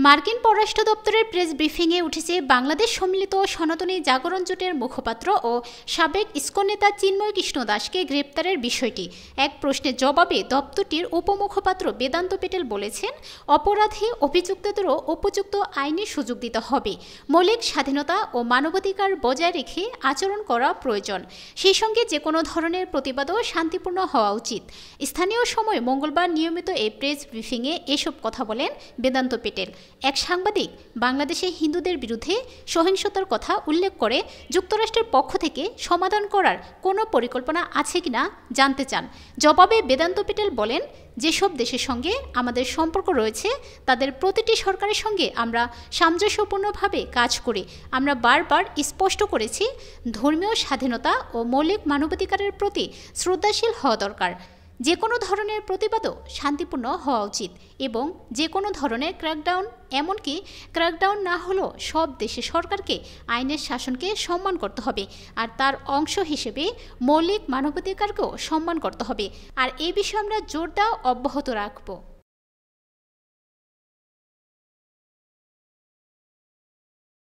মার্কিন পররাষ্ট্র দপ্তরের প্রেস ব্রিফিংয়ে উঠেছে বাংলাদেশ সম্মিলিত সনাতনী জাগরণ জোটের মুখপাত্র ও সাবেক ইসকন নেতা চিন্ময় কৃষ্ণ দাসকে গ্রেপ্তারের বিষয়টি। এক প্রশ্নের জবাবে দপ্তরটির উপমুখপাত্র বেদান্ত পেটেল বলেছেন, অপরাধী অভিযুক্তদেরও উপযুক্ত আইনি সুযোগ দিতে হবে। মৌলিক স্বাধীনতা ও মানবাধিকার বজায় রেখে আচরণ করা প্রয়োজন। সেই সঙ্গে যে কোনো ধরনের প্রতিবাদও শান্তিপূর্ণ হওয়া উচিত। স্থানীয় সময় মঙ্গলবার নিয়মিত এই প্রেস ব্রিফিংয়ে এসব কথা বলেন বেদান্ত পেটেল। এক সাংবাদিক বাংলাদেশে হিন্দুদের বিরুদ্ধে সহিংসতার কথা উল্লেখ করে যুক্তরাষ্ট্রের পক্ষ থেকে সমাধান করার কোনো পরিকল্পনা আছে কিনা জানতে চান। জবাবে বেদান্ত পেটেল বলেন, যেসব দেশের সঙ্গে আমাদের সম্পর্ক রয়েছে তাদের প্রতিটি সরকারের সঙ্গে আমরা সামঞ্জস্যপূর্ণভাবে কাজ করি। আমরা বারবার স্পষ্ট করেছি, ধর্মীয় স্বাধীনতা ও মৌলিক মানবাধিকারের প্রতি শ্রদ্ধাশীল হওয়া দরকার। যে কোনো ধরনের প্রতিবাদও শান্তিপূর্ণ হওয়া উচিত এবং যে কোনো ধরনের ক্র্যাকডাউন, এমনকি ক্র্যাকডাউন না হলেও সব দেশের সরকারকে আইনের শাসনকে সম্মান করতে হবে আর তার অংশ হিসেবে মৌলিক মানবাধিকারকেও সম্মান করতে হবে। আর এই বিষয়ে আমরা জোর দেওয়া অব্যাহত রাখব।